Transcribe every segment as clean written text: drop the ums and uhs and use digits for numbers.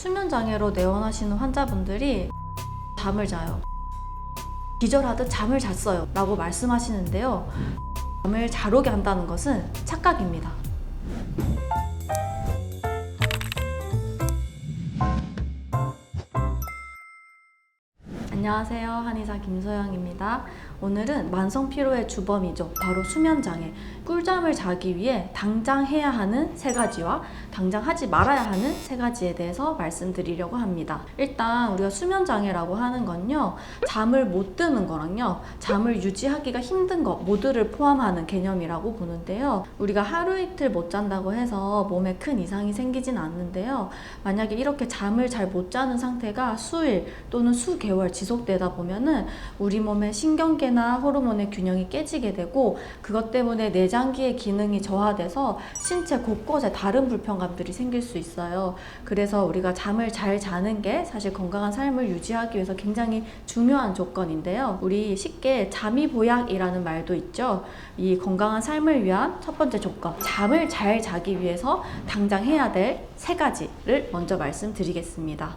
수면장애로 내원하시는 환자분들이 잠을 자요. 기절하듯 잠을 잤어요 라고 말씀하시는데요. 잠을 잘 오게 한다는 것은 착각입니다. 안녕하세요. 한의사 김소영입니다. 오늘은 만성 피로의 주범이죠. 바로 수면장애. 꿀잠을 자기 위해 당장 해야 하는 세 가지와 당장 하지 말아야 하는 세 가지에 대해서 말씀드리려고 합니다. 일단 우리가 수면장애라고 하는 건요, 잠을 못 드는 거랑요, 잠을 유지하기가 힘든 것 모두를 포함하는 개념이라고 보는데요. 우리가 하루 이틀 못 잔다고 해서 몸에 큰 이상이 생기진 않는데요. 만약에 이렇게 잠을 잘 못 자는 상태가 수일 또는 수개월 지속되다 보면은 우리 몸의 신경계나 호르몬의 균형이 깨지게 되고, 그것 때문에 내장기의 기능이 저하돼서 신체 곳곳에 다른 불편감들이 생길 수 있어요. 그래서 우리가 잠을 잘 자는 게 사실 건강한 삶을 유지하기 위해서 굉장히 중요한 조건인데요. 우리 쉽게 잠이 보약이라는 말도 있죠. 이 건강한 삶을 위한 첫 번째 조건, 잠을 잘 자기 위해서 당장 해야 될 세 가지를 먼저 말씀드리겠습니다.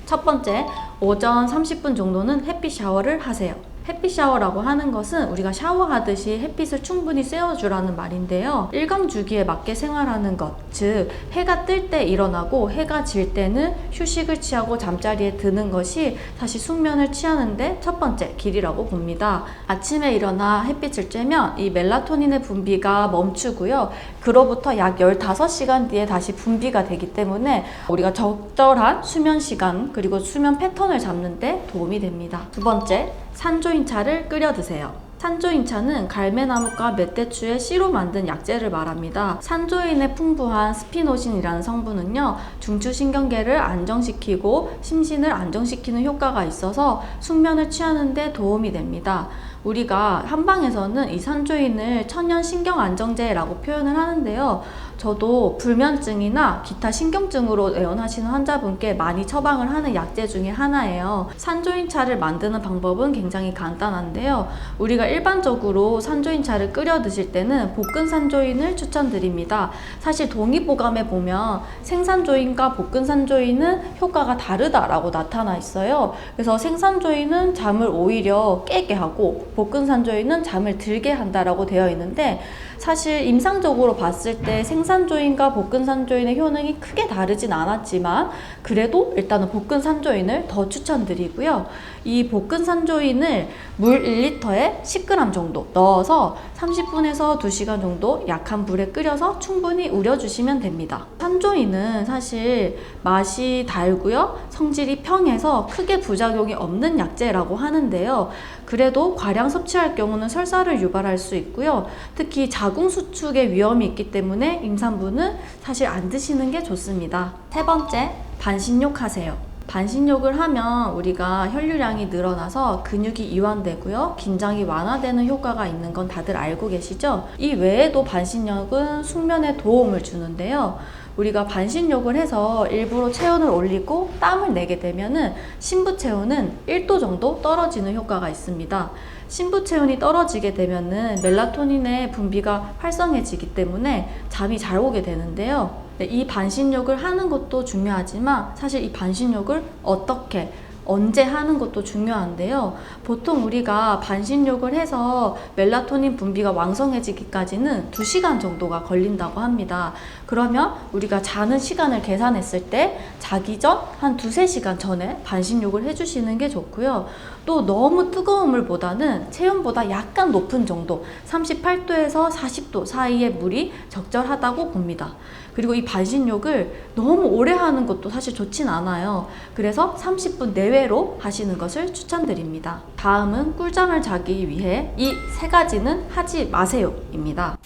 첫 번째, 오전 30분 정도는 햇빛 샤워를 하세요. 햇빛 샤워라고 하는 것은 우리가 샤워하듯이 햇빛을 충분히 쐬어주라는 말인데요. 일광 주기에 맞게 생활하는 것, 즉 해가 뜰 때 일어나고 해가 질 때는 휴식을 취하고 잠자리에 드는 것이 사실 숙면을 취하는데 첫 번째 길이라고 봅니다. 아침에 일어나 햇빛을 쬐면 이 멜라토닌의 분비가 멈추고요. 그로부터 약 15시간 뒤에 다시 분비가 되기 때문에 우리가 적절한 수면 시간 그리고 수면 패턴을 잡는 데 도움이 됩니다. 두 번째, 산조인차를 끓여 드세요. 산조인차는 갈매나무과 멧돼추의 씨로 만든 약재를 말합니다. 산조인에 풍부한 스피노신이라는 성분은요, 중추신경계를 안정시키고 심신을 안정시키는 효과가 있어서 숙면을 취하는 데 도움이 됩니다. 우리가 한방에서는 이 산조인을 천연신경안정제라고 표현을 하는데요. 저도 불면증이나 기타 신경증으로 내원하시는 환자분께 많이 처방을 하는 약재 중에 하나예요. 산조인차를 만드는 방법은 굉장히 간단한데요. 우리가 일반적으로 산조인차를 끓여 드실 때는 볶은 산조인을 추천드립니다. 사실 동의보감에 보면 생산조인과 볶은 산조인은 효과가 다르다라고 나타나 있어요. 그래서 생산조인은 잠을 오히려 깨게 하고 볶은 산조인은 잠을 들게 한다라고 되어 있는데, 사실 임상적으로 봤을 때 생산조인과 볶은 산조인의 효능이 크게 다르진 않았지만 그래도 일단은 볶은 산조인을 더 추천드리고요. 이 볶은 산조인을 물 1리터에 10g 정도 넣어서 30분에서 2시간 정도 약한 불에 끓여서 충분히 우려주시면 됩니다. 산조인은 사실 맛이 달고요, 성질이 평해서 크게 부작용이 없는 약재라고 하는데요. 그래도 과량 섭취할 경우는 설사를 유발할 수 있고요. 특히 자궁 수축의 위험이 있기 때문에 임산부는 사실 안 드시는 게 좋습니다. 세 번째, 반신욕 하세요. 반신욕을 하면 우리가 혈류량이 늘어나서 근육이 이완되고요, 긴장이 완화되는 효과가 있는 건 다들 알고 계시죠? 이 외에도 반신욕은 숙면에 도움을 주는데요. 우리가 반신욕을 해서 일부러 체온을 올리고 땀을 내게 되면은 신부 체온은 1도 정도 떨어지는 효과가 있습니다. 신부 체온이 떨어지게 되면은 멜라토닌의 분비가 활성해지기 때문에 잠이 잘 오게 되는데요. 이 반신욕을 하는 것도 중요하지만 사실 이 반신욕을 어떻게 언제 하는 것도 중요한데요. 보통 우리가 반신욕을 해서 멜라토닌 분비가 왕성해지기까지는 2시간 정도가 걸린다고 합니다. 그러면 우리가 자는 시간을 계산했을 때 자기 전 한 2-3시간 전에 반신욕을 해주시는 게 좋고요. 또 너무 뜨거운 물보다는 체온보다 약간 높은 정도, 38도에서 40도 사이의 물이 적절하다고 봅니다. 그리고 이 반신욕을 너무 오래 하는 것도 사실 좋진 않아요. 그래서 30분 내외로 하시는 것을 추천드립니다. 다음은 꿀잠을 자기 위해 이 세 가지는 하지 마세요 입니다.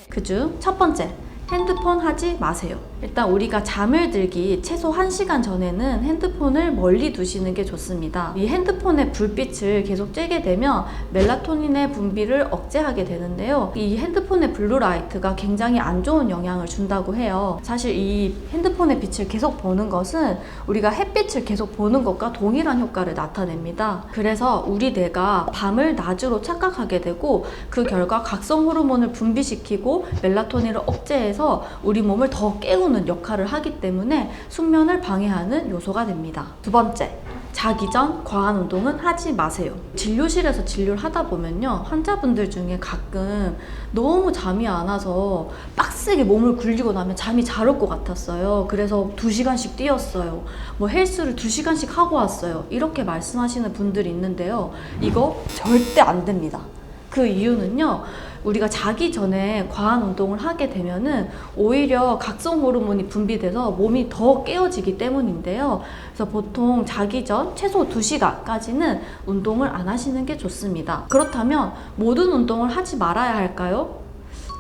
그중 첫 번째, 핸드폰 하지 마세요. 일단 우리가 잠을 들기 최소 1시간 전에는 핸드폰을 멀리 두시는 게 좋습니다. 이 핸드폰의 불빛을 계속 쬐게 되면 멜라토닌의 분비를 억제하게 되는데요. 이 핸드폰의 블루라이트가 굉장히 안 좋은 영향을 준다고 해요. 사실 이 핸드폰의 빛을 계속 보는 것은 우리가 햇빛을 계속 보는 것과 동일한 효과를 나타냅니다. 그래서 우리 뇌가 밤을 낮으로 착각하게 되고 그 결과 각성 호르몬을 분비시키고 멜라토닌을 억제해서 분비해서 우리 몸을 더 깨우는 역할을 하기 때문에 숙면을 방해하는 요소가 됩니다. 두 번째, 자기 전 과한 운동은 하지 마세요. 진료실에서 진료를 하다 보면요, 환자분들 중에 가끔 너무 잠이 안 와서 빡세게 몸을 굴리고 나면 잠이 잘 올 것 같았어요. 그래서 2시간씩 뛰었어요. 뭐 헬스를 2시간씩 하고 왔어요. 이렇게 말씀하시는 분들이 있는데요. 이거 절대 안 됩니다. 그 이유는요, 우리가 자기 전에 과한 운동을 하게 되면은 오히려 각성 호르몬이 분비돼서 몸이 더 깨어지기 때문인데요. 그래서 보통 자기 전 최소 2시간까지는 운동을 안 하시는 게 좋습니다. 그렇다면 모든 운동을 하지 말아야 할까요?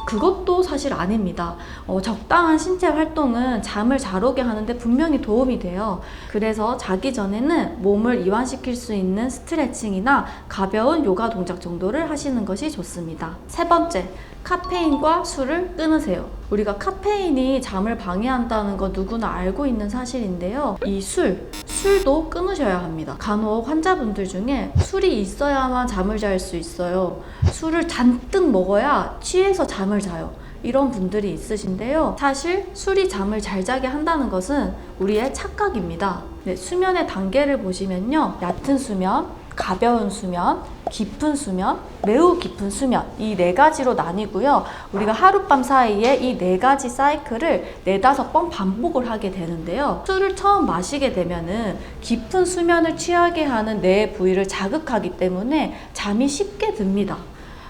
그것도 사실 아닙니다. 적당한 신체 활동은 잠을 잘 오게 하는데 분명히 도움이 돼요. 그래서 자기 전에는 몸을 이완시킬 수 있는 스트레칭이나 가벼운 요가 동작 정도를 하시는 것이 좋습니다. 세 번째, 카페인과 술을 끊으세요. 우리가 카페인이 잠을 방해한다는 거 누구나 알고 있는 사실인데요. 이 술도 끊으셔야 합니다. 간혹 환자분들 중에 술이 있어야만 잠을 잘 수 있어요. 술을 잔뜩 먹어야 취해서 잠을 자요. 이런 분들이 있으신데요. 사실 술이 잠을 잘 자게 한다는 것은 우리의 착각입니다. 네, 수면의 단계를 보시면요, 얕은 수면, 가벼운 수면, 깊은 수면, 매우 깊은 수면, 이 4가지로 나뉘고요. 우리가 하룻밤 사이에 이 4가지 사이클을 4-5번 반복을 하게 되는데요. 술을 처음 마시게 되면은 깊은 수면을 취하게 하는 뇌의 부위를 자극하기 때문에 잠이 쉽게 듭니다.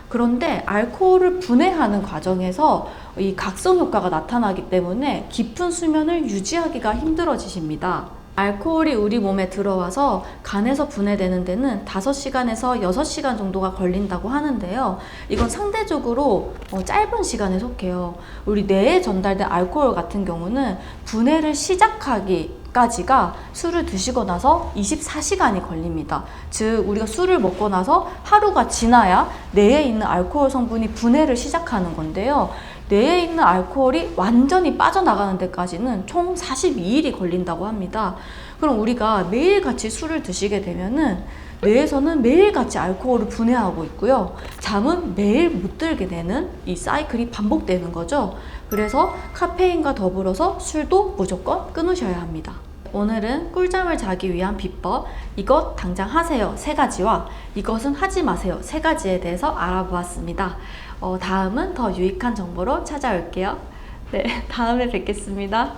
그런데 알코올을 분해하는 과정에서 이 각성 효과가 나타나기 때문에 깊은 수면을 유지하기가 힘들어지십니다. 알코올이 우리 몸에 들어와서 간에서 분해되는 데는 5시간에서 6시간 정도가 걸린다고 하는데요. 이건 상대적으로 짧은 시간에 속해요. 우리 뇌에 전달된 알코올 같은 경우는 분해를 시작하기까지가 술을 드시고 나서 24시간이 걸립니다. 즉 우리가 술을 먹고 나서 하루가 지나야 뇌에 있는 알코올 성분이 분해를 시작하는 건데요. 뇌에 있는 알코올이 완전히 빠져나가는 데까지는 총 42일이 걸린다고 합니다. 그럼 우리가 매일같이 술을 드시게 되면은 뇌에서는 매일같이 알코올을 분해하고 있고요. 잠은 매일 못 들게 되는 이 사이클이 반복되는 거죠. 그래서 카페인과 더불어서 술도 무조건 끊으셔야 합니다. 오늘은 꿀잠을 자기 위한 비법, 이것 당장 하세요 3가지와 이것은 하지 마세요 3가지에 대해서 알아보았습니다. 다음은 더 유익한 정보로 찾아올게요. 네, 다음에 뵙겠습니다.